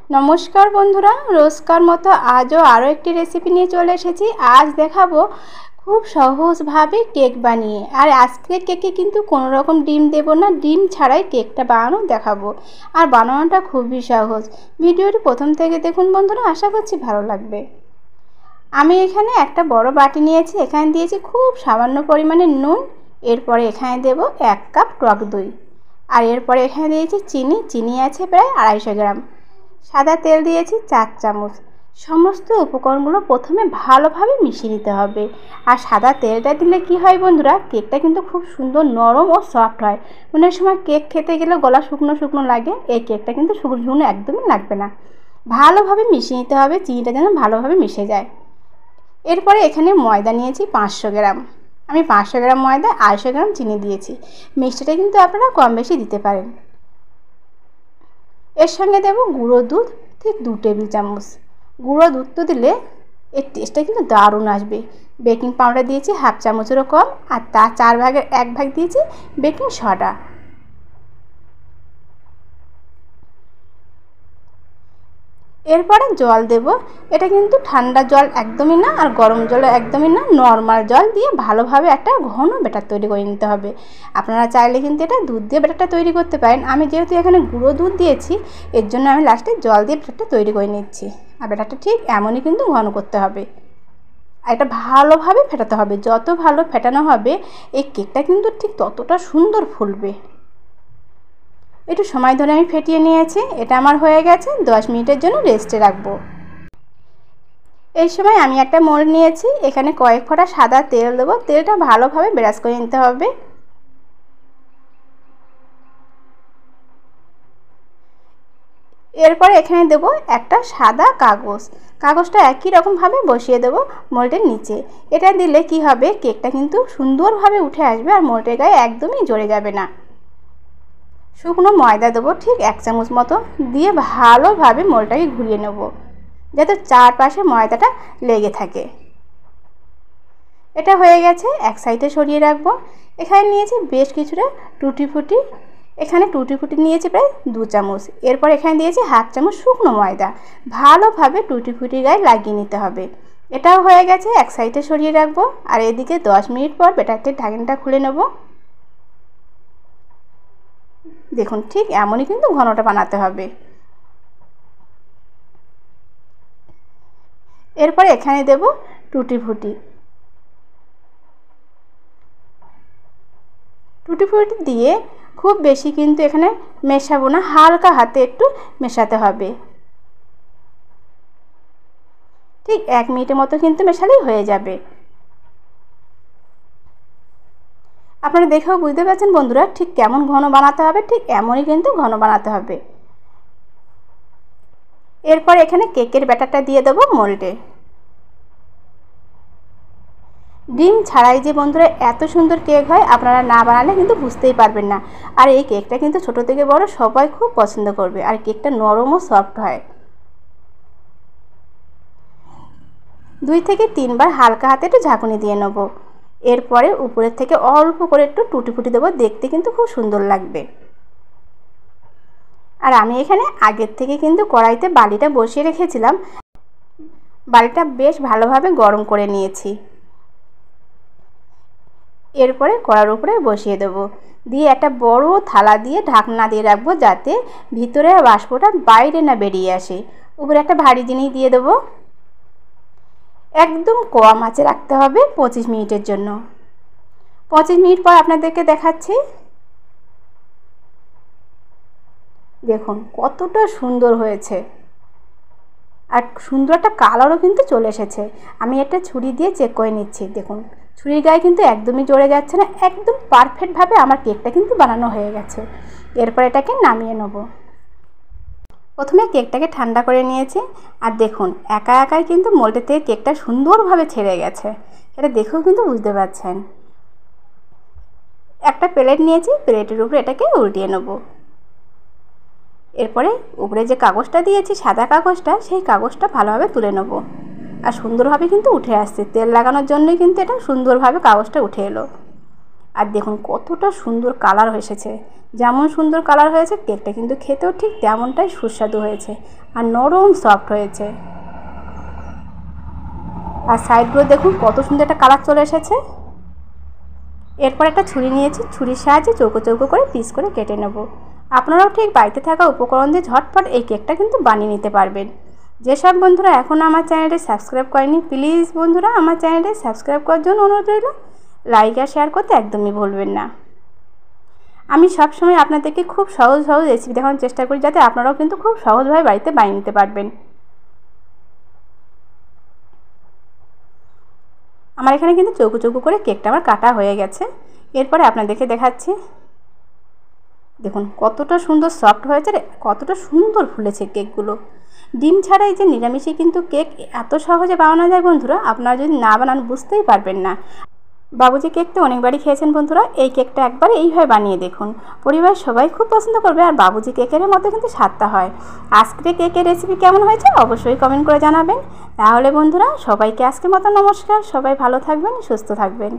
নমস্কার বন্ধুরা, রোজকার মতো আজও আরও একটি রেসিপি নিয়ে চলে এসেছি। আজ দেখাবো খুব সহজভাবে কেক বানিয়ে। আর আজকের কেকে কিন্তু কোনো রকম ডিম দেব না, ডিম ছাড়াই কেকটা বানানো দেখাবো। আর বানানোটা খুবই সহজ। ভিডিওটি প্রথম থেকে দেখুন বন্ধুরা, আশা করছি ভালো লাগবে। আমি এখানে একটা বড় বাটি নিয়েছি, এখানে দিয়েছি খুব সামান্য পরিমাণে নুন। এরপরে এখানে দেব 1 কাপ টক দই। আর এরপরে এখানে দিয়েছি চিনি আছে প্রায় 250 গ্রাম। সাদা তেল দিয়েছি 4 চামচ। সমস্ত উপকরণগুলো প্রথমে ভালোভাবে মিশিয়ে নিতে হবে। আর সাদা তেলটা দিলে কি হয় বন্ধুরা, কেকটা কিন্তু খুব সুন্দর নরম ও সফট হয়। অনেক সময় কেক খেতে গেলে গলা শুকনো শুকনো লাগে, এই কেকটা কিন্তু শুকনো শুকনো একদমই লাগবে না। ভালোভাবে মিশিয়ে নিতে হবে, চিনিটা যেন ভালোভাবে মিশে যায়। এরপরে এখানে ময়দা নিয়েছি 500 গ্রাম। আমি 500 গ্রাম ময়দা 250 গ্রাম চিনি দিয়েছি। মিষ্টিটা কিন্তু আপনারা কম বেশি দিতে পারেন। এর সঙ্গে দেব গুঁড়ো দুধ ঠিক 2 টেবিল চামচ। গুঁড়ো দুধ দিলে এর টেস্টটা কিন্তু দারুণ আসবে। বেকিং পাউডার দিয়েছি 1/2 চামচেরও কম, আর তার 4 ভাগের 1 ভাগ দিয়েছি বেকিং সোডা। এরপরে জল দেব। এটা কিন্তু ঠান্ডা জল একদমই না, আর গরম জল একদমই না, নর্মাল জল দিয়ে ভালোভাবে একটা ঘন ব্যাটার তৈরি করে নিতে হবে। আপনারা চাইলে কিন্তু এটা দুধ দিয়ে ব্যাটারটা তৈরি করতে পারেন। আমি যেহেতু এখানে গুঁড়ো দুধ দিয়েছি, এর জন্য আমি লাস্টে জল দিয়ে ব্যাটারটা তৈরি করে নিচ্ছি। আর ব্যাটারটা ঠিক এমনই কিন্তু ঘন করতে হবে। আর এটা ভালোভাবে ফেটাতে হবে। যত ভালো ফেটানো হবে এই কেকটা কিন্তু ঠিক ততটা সুন্দর ফুলবে। একটু সময় ধরে আমি ফেটিয়ে নিয়েছি। এটা আমার হয়ে গেছে, 10 মিনিটের জন্য রেস্টে রাখবো। এই সময় আমি একটা মোল্ড নিয়েছি, এখানে কয়েক ফোঁটা সাদা তেল দেবো। তেলটা ভালোভাবে ব্রাশ করে নিতে হবে। এরপরে এখানে দেব একটা সাদা কাগজ। কাগজটা একই রকমভাবে বসিয়ে দেব মোল্ডের নিচে। এটা দিলে কি হবে, কেকটা কিন্তু সুন্দরভাবে উঠে আসবে আর মোল্ডের গায়ে একদমই জড়ে যাবে না। শুকনো ময়দা দেবো ঠিক 1 চামচ মতো, দিয়ে ভালোভাবে মোলটাকে ঘুরিয়ে নেব যাতে চারপাশে ময়দাটা লেগে থাকে। এটা হয়ে গেছে, এক সাইডে সরিয়ে রাখবো। এখানে নিয়েছি বেশ কিছুটা টুটি ফুটি। এখানে টুটি ফুটি নিয়েছি প্রায় 2 চামচ। এরপর এখানে দিয়েছি 1/2 চামচ শুকনো ময়দা। ভালোভাবে টুটি ফুটি গায়ে লাগিয়ে নিতে হবে। এটাও হয়ে গেছে, এক সাইডে সরিয়ে রাখবো। আর এদিকে 10 মিনিট পর ব্যাটারটির ঢাকনাটা খুলে নেব। দেখুন ঠিক এমনই কিন্তু ঘনটা বানাতে হবে। এরপরে এখানে দেব টুটি ফুটি। টুটি ফুটি দিয়ে খুব বেশি কিন্তু এখানে মেশাবো না, হালকা হাতে একটু মেশাতে হবে। ঠিক 1 মিনিটের মতো কিন্তু মেশালেই হয়ে যাবে। আপনারা দেখেও বুঝতে পারছেন বন্ধুরা ঠিক কেমন ঘন বানাতে হবে, ঠিক এমনই কিন্তু ঘন বানাতে হবে। এরপর এখানে কেকের ব্যাটারটা দিয়ে দেবো মোল্ডে। ডিম ছাড়াই যে বন্ধুরা এত সুন্দর কেক হয়, আপনারা না বানালে কিন্তু বুঝতেই পারবেন না। আর এই কেকটা কিন্তু ছোট থেকে বড় সবাই খুব পছন্দ করবে। আর কেকটা নরম ও সফট হয়। 2 থেকে 3 বার হালকা হাতে একটু ঝাঁকুনি দিয়ে নেব। এরপরে উপরের থেকে অল্প করে একটু টুটি ফুটি দেবো, দেখতে কিন্তু খুব সুন্দর লাগবে। আর আমি এখানে আগের থেকে কিন্তু কড়াইতে বালিটা বসিয়ে রেখেছিলাম। বালিটা বেশ ভালোভাবে গরম করে নিয়েছি। এরপরে কড়ার উপরে বসিয়ে দেব, দিয়ে একটা বড় থালা দিয়ে ঢাকনা দিয়ে রাখবো যাতে ভিতরে বাষ্পটা বাইরে না বেরিয়ে আসে। উপরে একটা ভারী জিনিস দিয়ে দেবো। একদম কম আঁচে রাখতে হবে 25 মিনিটের জন্য। 25 মিনিট পর আপনাদেরকে দেখাচ্ছি। দেখুন কতটা সুন্দর হয়েছে, আর সুন্দর একটা কালারও কিন্তু চলে এসেছে। আমি একটা ছুরি দিয়ে চেক করে নিচ্ছি। দেখুন ছুরির গায়ে কিন্তু একদমই জড়ে যাচ্ছে না, একদম পারফেক্টভাবে আমার কেকটা কিন্তু বানানো হয়ে গেছে। এরপর এটাকে নামিয়ে নেব। প্রথমে কেকটাকে ঠান্ডা করে নিয়েছি। আর দেখুন একা একাই কিন্তু মোল্ডের থেকে কেকটা সুন্দরভাবে ছেড়ে গেছে। এটা দেখেও কিন্তু বুঝতে পারছেন। একটা প্লেট নিয়েছি, প্লেটের উপরে এটাকে উল্টিয়ে নেব। এরপরে উপরে যে কাগজটা দিয়েছি সাদা কাগজটা, সেই কাগজটা ভালোভাবে তুলে নেব। আর সুন্দরভাবে কিন্তু উঠে আসছে, তেল লাগানোর জন্যই কিন্তু এটা সুন্দরভাবে কাগজটা উঠে এলো। আর দেখুন কতটা সুন্দর কালার এসেছে। যেমন সুন্দর কালার হয়েছে কেকটা কিন্তু খেতেও ঠিক তেমনটাই সুস্বাদু হয়েছে আর নরম সফট হয়েছে। আর সাইডগুলো দেখুন কত সুন্দর একটা কালার চলে এসেছে। এরপর একটা ছুরি নিয়েছি, ছুরির সাহায্যে চৌকো চৌকো করে পিস করে কেটে নেব। আপনারাও ঠিক বাড়িতে থাকা উপকরণ দিয়ে ঝটপট এই কেকটা কিন্তু বানিয়ে নিতে পারবেন। যেসব বন্ধুরা এখনও আমার চ্যানেলটি সাবস্ক্রাইব করেনি, প্লিজ বন্ধুরা আমার চ্যানেলটি সাবস্ক্রাইব করার জন্য অনুরোধ রইল। লাইক আর শেয়ার করতে একদমই ভুলবেন না। আমি সবসময় আপনাদেরকে খুব সহজ সহজ রেসিপি দেখানোর চেষ্টা করি, যাতে আপনারাও কিন্তু খুব সহজভাবে বাড়িতে বানিয়ে নিতে পারবেন। আমার এখানে কিন্তু চৌকো চৌকো করে কেকটা আমার কাটা হয়ে গেছে। এরপরে আপনাদেরকে দেখাচ্ছি, দেখুন কতটা সুন্দর সফট হয়েছে, কতটা সুন্দর ফুলেছে কেকগুলো। ডিম ছাড়াই যে নিরামিষে কিন্তু কেক এত সহজে বানানো যায় বন্ধুরা, আপনারা যদি না বানান বুঝতেই পারবেন না। বাবুজি কেক তো অনেকবারই খেয়েছেন বন্ধুরা, এই কেকটা একবার এইভাবে বানিয়ে দেখুন, পরিবারের সবাই খুব পছন্দ করবে আর বাবুজি কেকের মতো কিন্তু স্বাদটা হয়। আজকে কেকের রেসিপি কেমন হয়েছে অবশ্যই কমেন্ট করে জানাবেন। তাহলে বন্ধুরা সবাইকে আজকের মতো নমস্কার, সবাই ভালো থাকবেন, সুস্থ থাকবেন।